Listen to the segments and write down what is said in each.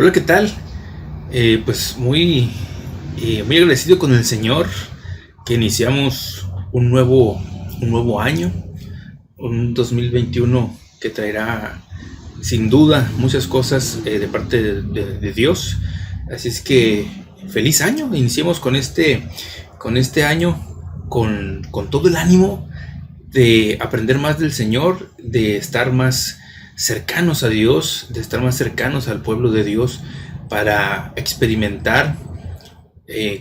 Hola, ¿qué tal? Pues muy agradecido con el Señor que iniciamos un nuevo año, un 2021 que traerá sin duda muchas cosas de parte de Dios. Así es que feliz año, iniciemos con este año con todo el ánimo de aprender más del Señor, de estar más cercanos a Dios, de estar más cercanos al pueblo de Dios para experimentar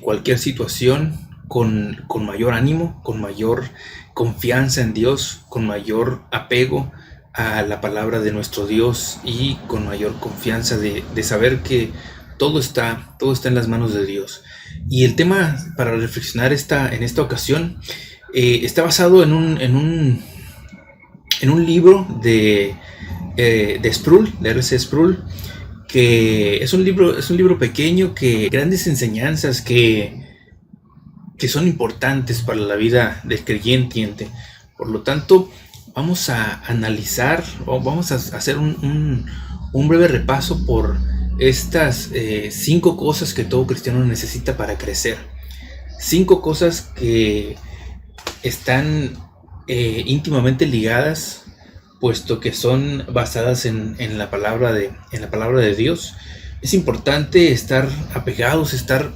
cualquier situación con mayor ánimo, con mayor confianza en Dios, con mayor apego a la palabra de nuestro Dios y con mayor confianza de saber que todo está en las manos de Dios. Y el tema para reflexionar en esta ocasión está basado en un libro de Sproul, de R.C. Sproul, que es un libro pequeño, que grandes enseñanzas que son importantes para la vida del creyente. Por lo tanto, vamos a analizar o vamos a hacer un breve repaso por estas 5 cosas que todo cristiano necesita para crecer. 5 cosas que están íntimamente ligadas, puesto que son basadas en la palabra de Dios. Es importante estar apegados, estar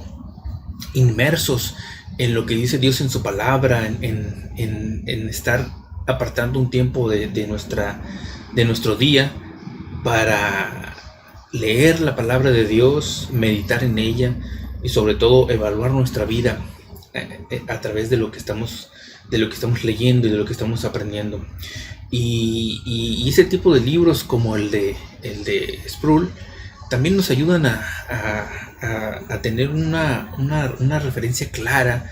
inmersos en lo que dice Dios en su palabra, en estar apartando un tiempo de nuestro día para leer la palabra de Dios, meditar en ella y sobre todo evaluar nuestra vida a través de lo que estamos leyendo y de lo que estamos aprendiendo. Y ese tipo de libros como el de Sproul también nos ayudan a tener una referencia clara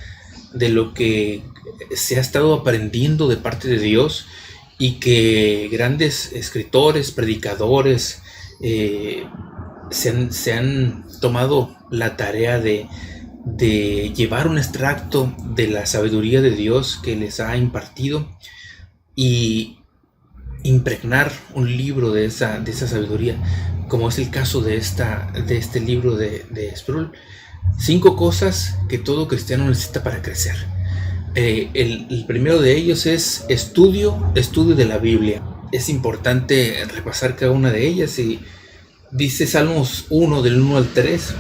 de lo que se ha estado aprendiendo de parte de Dios, y que grandes escritores, predicadores se han tomado la tarea de llevar un extracto de la sabiduría de Dios que les ha impartido y impregnar un libro de esa sabiduría, como es el caso de este libro de Sproul. 5 cosas que todo cristiano necesita para crecer. El primero de ellos es estudio de la Biblia. Es importante repasar cada una de ellas, y dice Salmos 1, del 1 al 3: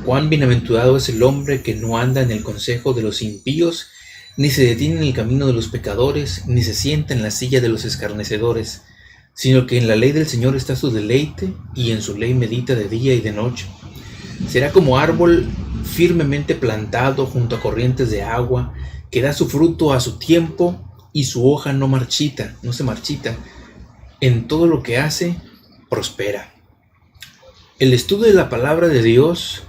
cuán bienaventurado es el hombre que no anda en el consejo de los impíos, ni se detiene en el camino de los pecadores, ni se sienta en la silla de los escarnecedores, sino que en la ley del Señor está su deleite, y en su ley medita de día y de noche. Será como árbol firmemente plantado junto a corrientes de agua, que da su fruto a su tiempo, y su hoja no se marchita. En todo lo que hace, prospera. El estudio de la palabra de Dios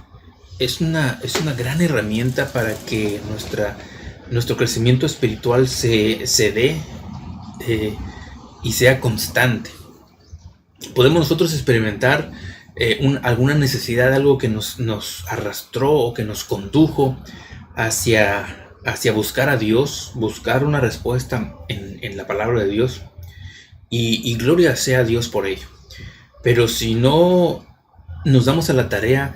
es una gran herramienta para que nuestro crecimiento espiritual se dé y sea constante. Podemos nosotros experimentar alguna necesidad, algo que nos arrastró o que nos condujo hacia buscar a Dios, buscar una respuesta en la palabra de Dios, y gloria sea a Dios por ello. Pero si no nos damos a la tarea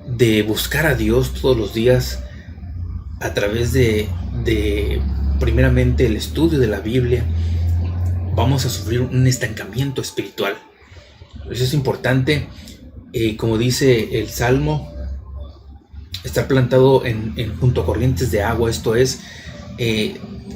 de buscar a Dios todos los días a través de primeramente el estudio de la Biblia, vamos a sufrir un estancamiento espiritual. Eso es importante, como dice el Salmo, estar plantado junto a corrientes de agua. Esto es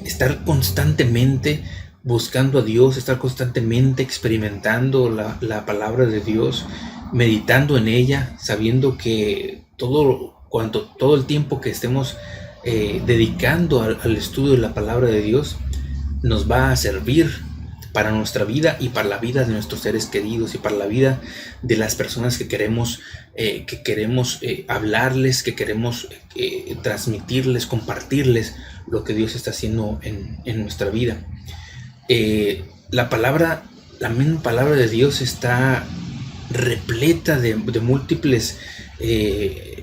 estar constantemente buscando a Dios, estar constantemente experimentando la palabra de Dios, meditando en ella, sabiendo que todo el tiempo que estemos dedicando al estudio de la palabra de Dios nos va a servir para nuestra vida y para la vida de nuestros seres queridos y para la vida de las personas que queremos hablarles, que queremos transmitirles, compartirles lo que Dios está haciendo en nuestra vida. La misma palabra de Dios está repleta de múltiples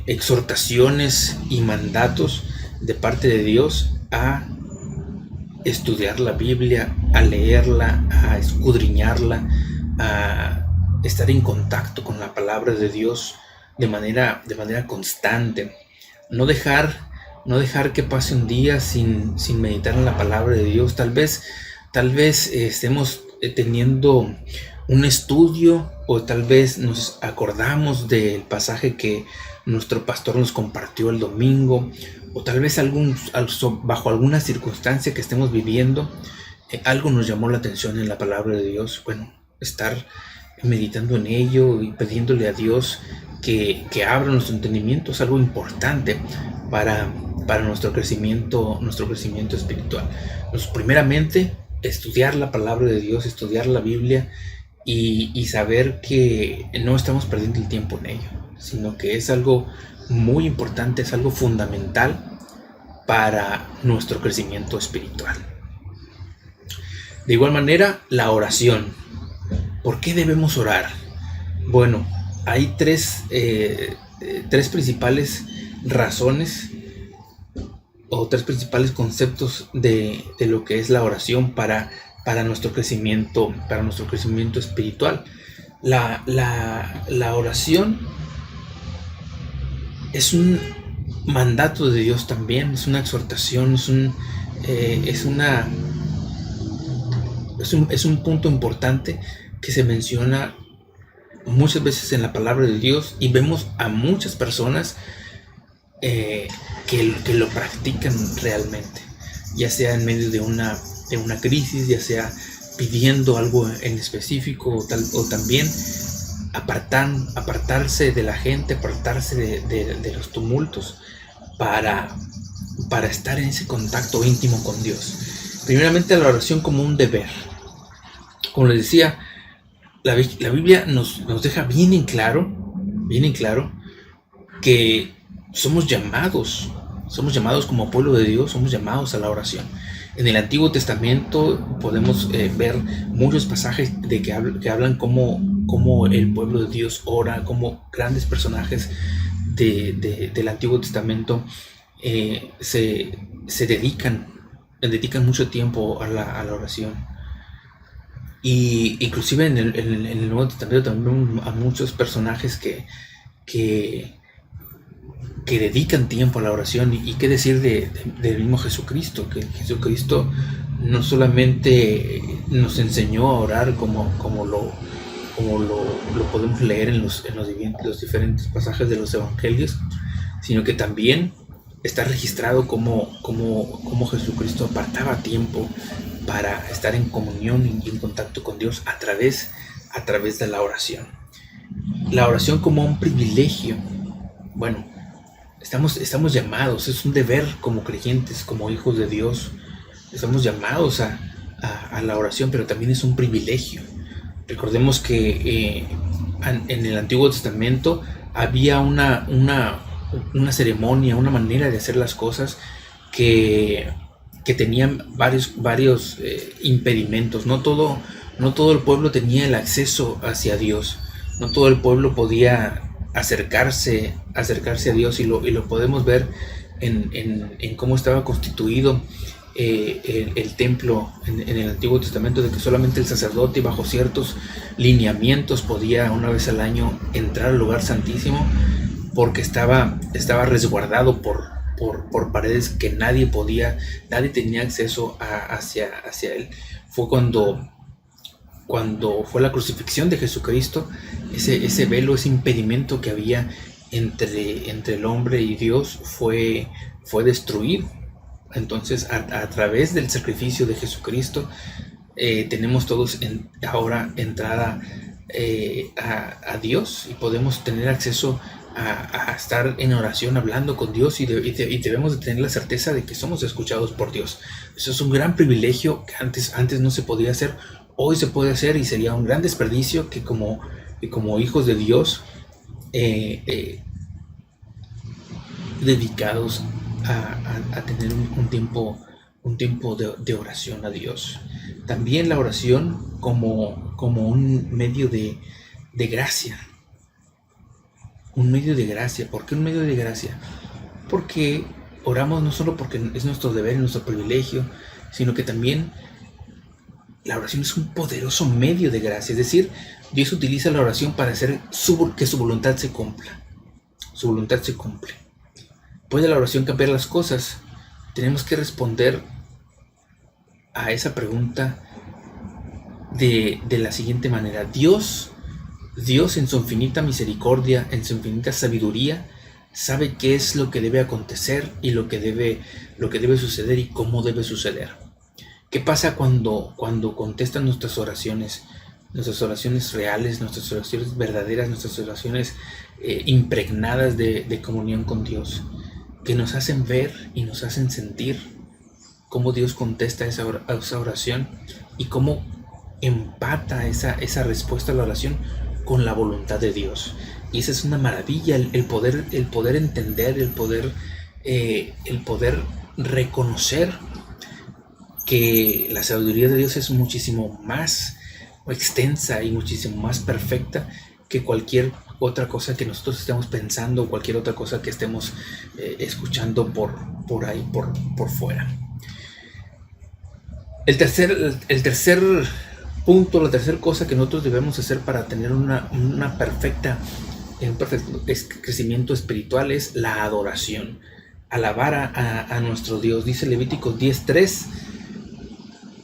exhortaciones y mandatos de parte de Dios a estudiar la Biblia, a leerla, a escudriñarla, a estar en contacto con la palabra de Dios de manera constante. No dejar que pase un día sin meditar en la palabra de Dios. Tal vez estemos teniendo un estudio, o tal vez nos acordamos del pasaje que nuestro pastor nos compartió el domingo, o tal vez bajo alguna circunstancia que estemos viviendo, algo nos llamó la atención en la palabra de Dios. Bueno, estar meditando en ello y pidiéndole a Dios que abra nuestro entendimiento es algo importante para nuestro crecimiento espiritual. Entonces, primeramente, estudiar la palabra de Dios, estudiar la Biblia y saber que no estamos perdiendo el tiempo en ello, sino que es algo muy importante, es algo fundamental para nuestro crecimiento espiritual. De igual manera, la oración. ¿Por qué debemos orar? Bueno, hay tres principales razones o tres principales conceptos de lo que es la oración para nuestro crecimiento espiritual. La oración es un mandato de Dios también, es una exhortación, es un punto importante que se menciona muchas veces en la palabra de Dios, y vemos a muchas personas que lo practican realmente, ya sea en medio de una crisis, ya sea pidiendo algo en específico, o también apartarse de la gente, apartarse de los tumultos para estar en ese contacto íntimo con Dios. Primeramente, la oración como un deber. Como les decía, la Biblia nos deja bien en claro que somos llamados como pueblo de Dios, somos llamados a la oración. En el Antiguo Testamento podemos ver muchos pasajes que hablan cómo el pueblo de Dios ora, cómo grandes personajes del Antiguo Testamento se dedican mucho tiempo a la oración. Y inclusive en el Nuevo Testamento también a muchos personajes que dedican tiempo a la oración. Y qué decir del mismo Jesucristo, que Jesucristo no solamente nos enseñó a orar como lo podemos leer en los diferentes pasajes de los evangelios, sino que también está registrado como Jesucristo apartaba tiempo para estar en comunión y en contacto con Dios a través de la oración. La oración como un privilegio. Bueno, estamos llamados, es un deber como creyentes, como hijos de Dios. Estamos llamados a la oración, pero también es un privilegio. Recordemos que en el Antiguo Testamento había una ceremonia, una manera de hacer las cosas que tenían varios impedimentos. No todo el pueblo tenía el acceso hacia Dios. No todo el pueblo podía acercarse a Dios, y lo podemos ver en cómo estaba constituido el templo en el Antiguo Testamento, de que solamente el sacerdote bajo ciertos lineamientos podía una vez al año entrar al lugar santísimo, porque estaba resguardado por paredes que nadie tenía acceso hacia él. Fue cuando fue la crucifixión de Jesucristo, ese velo, ese impedimento que había entre el hombre y Dios fue destruido. Entonces, a través del sacrificio de Jesucristo, tenemos todos ahora entrada a Dios, y podemos tener acceso a estar en oración hablando con Dios, y debemos de tener la certeza de que somos escuchados por Dios. Eso es un gran privilegio que antes no se podía hacer. Hoy se puede hacer, y sería un gran desperdicio que como hijos de Dios dedicados a tener un tiempo de oración a Dios. También la oración como un medio de gracia. Un medio de gracia. ¿Por qué un medio de gracia? Porque oramos no solo porque es nuestro deber y nuestro privilegio, sino que también la oración es un poderoso medio de gracia. Es decir, Dios utiliza la oración para hacer que su voluntad se cumpla. Su voluntad se cumple. ¿Puede la oración cambiar las cosas? Tenemos que responder a esa pregunta de la siguiente manera. Dios en su infinita misericordia, en su infinita sabiduría, sabe qué es lo que debe acontecer y lo que debe suceder y cómo debe suceder. ¿Qué pasa cuando contestan nuestras oraciones reales, nuestras oraciones verdaderas, nuestras oraciones impregnadas de comunión con Dios, que nos hacen ver y nos hacen sentir cómo Dios contesta esa oración y cómo empata esa respuesta a la oración con la voluntad de Dios? Y esa es una maravilla, el poder entender, el poder reconocer que la sabiduría de Dios es muchísimo más extensa y muchísimo más perfecta que cualquier otra cosa que nosotros estemos pensando o cualquier otra cosa que estemos escuchando por ahí, por fuera. El tercer punto, la tercera cosa que nosotros debemos hacer para tener un perfecto crecimiento espiritual es la adoración. Alabar a nuestro Dios. Dice Levíticos 10:3.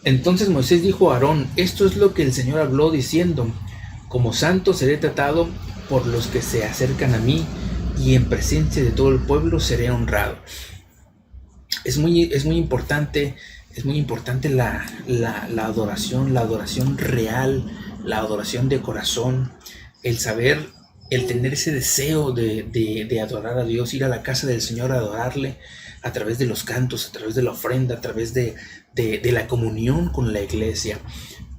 Entonces Moisés dijo a Aarón: esto es lo que el Señor habló diciendo: como santo seré tratado por los que se acercan a mí, y en presencia de todo el pueblo seré honrado. Es muy importante la adoración real, la adoración de corazón, el saber, el tener ese deseo de adorar a Dios, ir a la casa del Señor a adorarle a través de los cantos, a través de la ofrenda, a través de la comunión con la iglesia,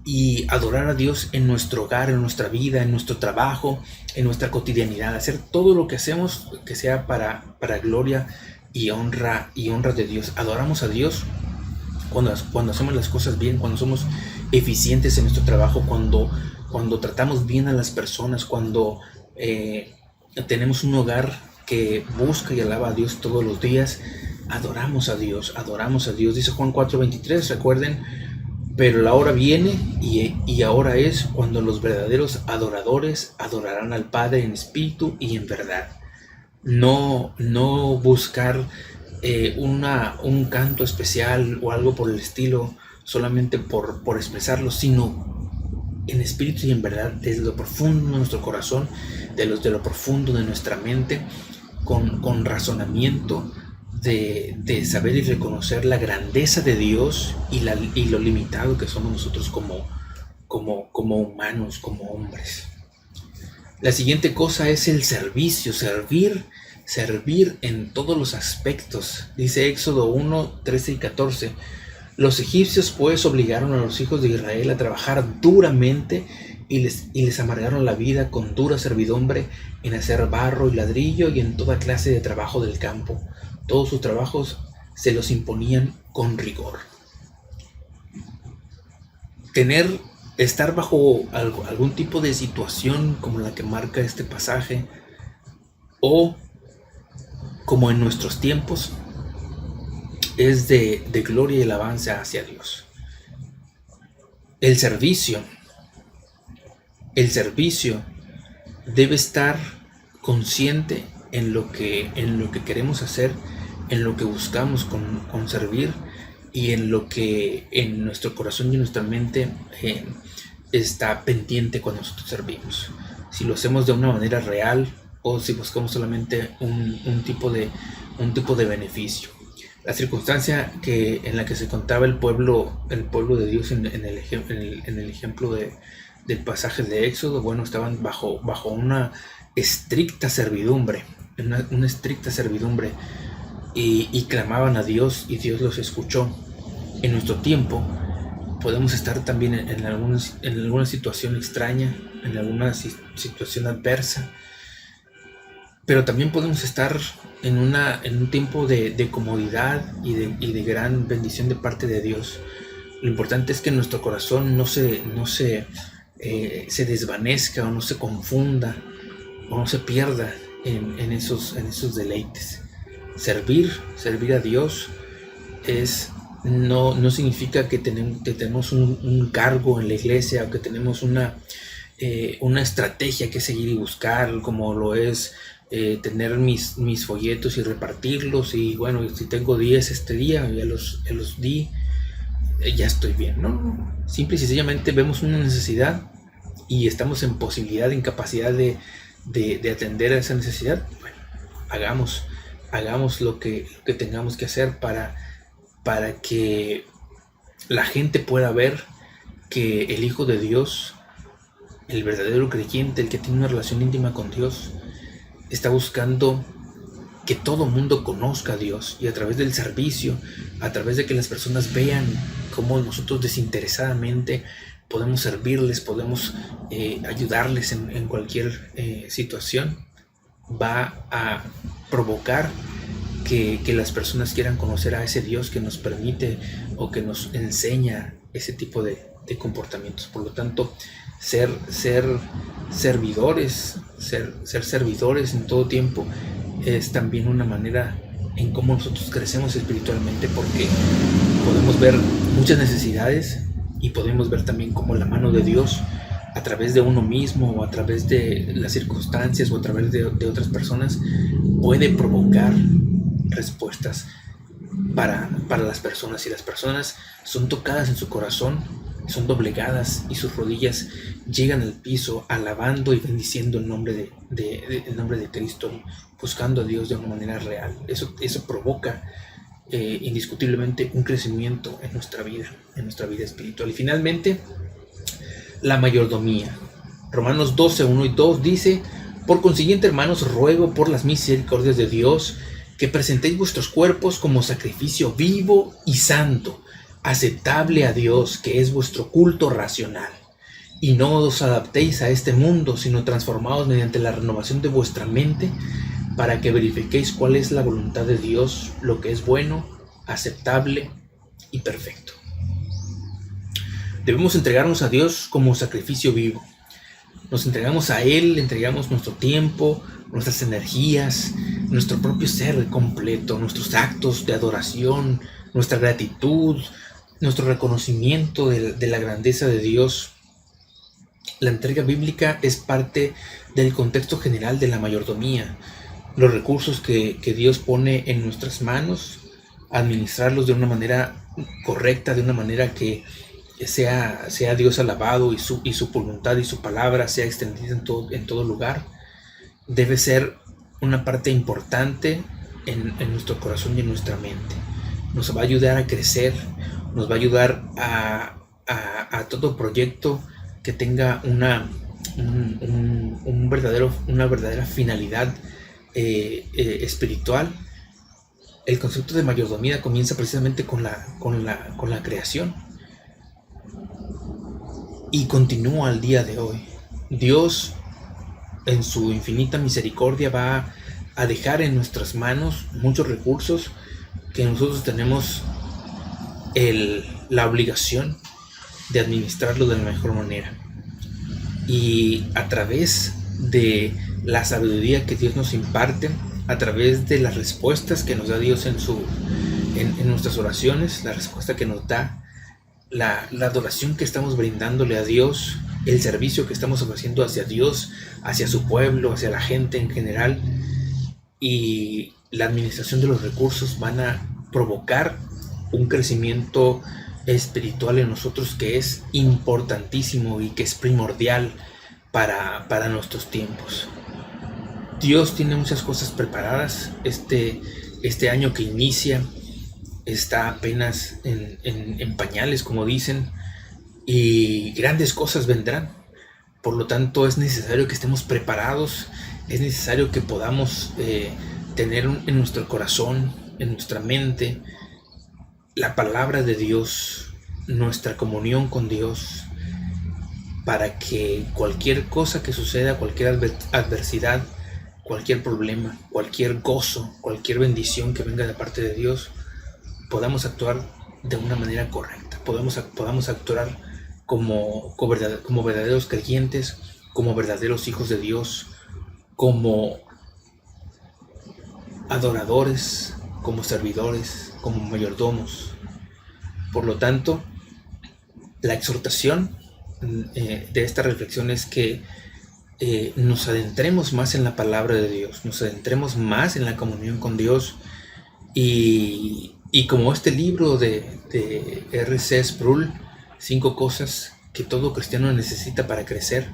y adorar a Dios en nuestro hogar, en nuestra vida, en nuestro trabajo, en nuestra cotidianidad, hacer todo lo que hacemos que sea para gloria y honra de Dios. Adoramos a Dios cuando hacemos las cosas bien, cuando somos eficientes en nuestro trabajo, cuando tratamos bien a las personas, cuando tenemos un hogar que busca y alaba a Dios todos los días. Adoramos a Dios. Dice Juan 4:23, recuerden: pero la hora viene y ahora es cuando los verdaderos adoradores adorarán al Padre en espíritu y en verdad. No buscar un canto especial o algo por el estilo solamente por expresarlo, sino en espíritu y en verdad, desde lo profundo de nuestro corazón, de lo profundo de nuestra mente, con razonamiento de saber y reconocer la grandeza de Dios y lo limitado que somos nosotros como humanos, como hombres. La siguiente cosa es el servicio, servir en todos los aspectos. Dice Éxodo 1:13 y 14. Los egipcios pues obligaron a los hijos de Israel a trabajar duramente y les amargaron la vida con dura servidumbre en hacer barro y ladrillo y en toda clase de trabajo del campo. Todos sus trabajos se los imponían con rigor. Estar bajo algún tipo de situación como la que marca este pasaje, o como en nuestros tiempos, es de gloria y alabanza hacia Dios. El servicio debe estar consciente en lo que queremos hacer, en lo que buscamos con servir, y en lo que en nuestro corazón y nuestra mente está pendiente cuando nosotros servimos. Si lo hacemos de una manera real o si buscamos solamente un tipo de beneficio. La circunstancia en la que se contaba el pueblo de Dios en el ejemplo del pasaje de Éxodo, bueno, estaban bajo una estricta servidumbre, y clamaban a Dios y Dios los escuchó. En nuestro tiempo podemos estar también en alguna situación extraña, en alguna situación adversa, pero también podemos estar en un tiempo de comodidad y de gran bendición de parte de Dios. Lo importante es que nuestro corazón no se desvanezca o no se confunda o no se pierda en esos deleites. Servir a Dios es no significa que tenemos un cargo en la iglesia o que tenemos una estrategia que seguir y buscar, como lo es tener mis folletos y repartirlos, y bueno, si tengo 10 este día, ya los di, ya estoy bien. No, simple y sencillamente vemos una necesidad y estamos en posibilidad, en capacidad de atender a esa necesidad. Bueno, hagamos lo que tengamos que hacer para que la gente pueda ver que el Hijo de Dios, el verdadero creyente, el que tiene una relación íntima con Dios, está buscando que todo mundo conozca a Dios, y a través del servicio, a través de que las personas vean cómo nosotros desinteresadamente podemos servirles, podemos ayudarles en cualquier situación, va a provocar que las personas quieran conocer a ese Dios que nos permite o que nos enseña ese tipo de comportamientos. Por lo tanto, ser servidores en todo tiempo es también una manera en cómo nosotros crecemos espiritualmente, porque podemos ver muchas necesidades y podemos ver también cómo la mano de Dios, a través de uno mismo o a través de las circunstancias o a través de otras personas, puede provocar respuestas para las personas, y las personas son tocadas en su corazón, son doblegadas y sus rodillas llegan al piso alabando y bendiciendo el nombre de Cristo, buscando a Dios de una manera real. Eso provoca indiscutiblemente un crecimiento en nuestra vida espiritual. Y finalmente, la mayordomía. Romanos 12, 1 y 2 dice: por consiguiente, hermanos, ruego por las misericordias de Dios que presentéis vuestros cuerpos como sacrificio vivo y santo, aceptable a Dios, que es vuestro culto racional. Y no os adaptéis a este mundo, sino transformaos mediante la renovación de vuestra mente, para que verifiquéis cuál es la voluntad de Dios, lo que es bueno, aceptable y perfecto. Debemos entregarnos a Dios como sacrificio vivo. Nos entregamos a Él, le entregamos nuestro tiempo, nuestras energías, nuestro propio ser completo, nuestros actos de adoración, nuestra gratitud, nuestro reconocimiento de la grandeza de Dios. La entrega bíblica es parte del contexto general de la mayordomía. Los recursos que Dios pone en nuestras manos, administrarlos de una manera correcta, de una manera que sea Dios alabado y su voluntad y su palabra sea extendida en todo lugar, debe ser una parte importante en nuestro corazón y en nuestra mente. Nos va a ayudar a crecer, nos va a ayudar a todo proyecto que tenga una verdadera finalidad espiritual. El concepto de mayordomía comienza precisamente con la creación y continúa al día de hoy. Dios, en su infinita misericordia, va a dejar en nuestras manos muchos recursos que nosotros tenemos la obligación de administrarlo de la mejor manera. Y a través de la sabiduría que Dios nos imparte, a través de las respuestas que nos da Dios en nuestras oraciones, la respuesta que nos da, la adoración que estamos brindándole a Dios, el servicio que estamos ofreciendo hacia Dios, hacia su pueblo, hacia la gente en general, y la administración de los recursos van a provocar un crecimiento espiritual en nosotros que es importantísimo y que es primordial para nuestros tiempos. Dios tiene muchas cosas preparadas. Este año que inicia está apenas en pañales, como dicen, y grandes cosas vendrán. Por lo tanto, es necesario que estemos preparados, es necesario que podamos tener en nuestro corazón, en nuestra mente, la palabra de Dios, nuestra comunión con Dios, para que cualquier cosa que suceda, cualquier adversidad, cualquier problema, cualquier gozo, cualquier bendición que venga de parte de Dios, podamos actuar de una manera correcta, podamos actuar como verdaderos creyentes, como verdaderos hijos de Dios, como adoradores, como servidores, como mayordomos, Por lo tanto, la exhortación de esta reflexión es que nos adentremos más en la palabra de Dios, nos adentremos más en la comunión con Dios, y como este libro de R.C. Sproul, 5 cosas que todo cristiano necesita para crecer,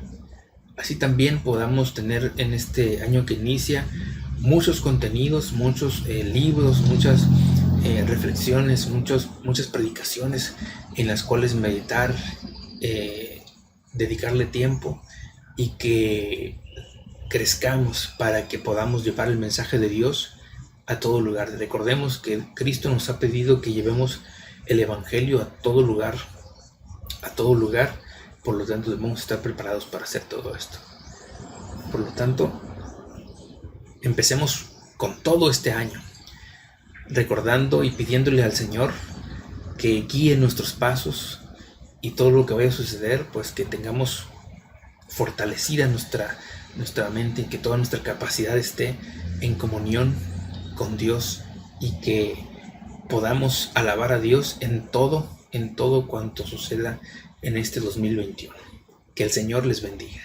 así también podamos tener en este año que inicia muchos contenidos, muchos libros, muchas reflexiones, muchas predicaciones en las cuales meditar, dedicarle tiempo, y que crezcamos para que podamos llevar el mensaje de Dios a todo lugar. Recordemos que Cristo nos ha pedido que llevemos el Evangelio a todo lugar, por lo tanto debemos estar preparados para hacer todo esto. Por lo tanto, empecemos con todo este año, recordando y pidiéndole al Señor que guíe nuestros pasos, y todo lo que vaya a suceder, pues que tengamos fortalecida nuestra mente, y que toda nuestra capacidad esté en comunión con Dios, y que podamos alabar a Dios en todo cuanto suceda en este 2021. Que el Señor les bendiga.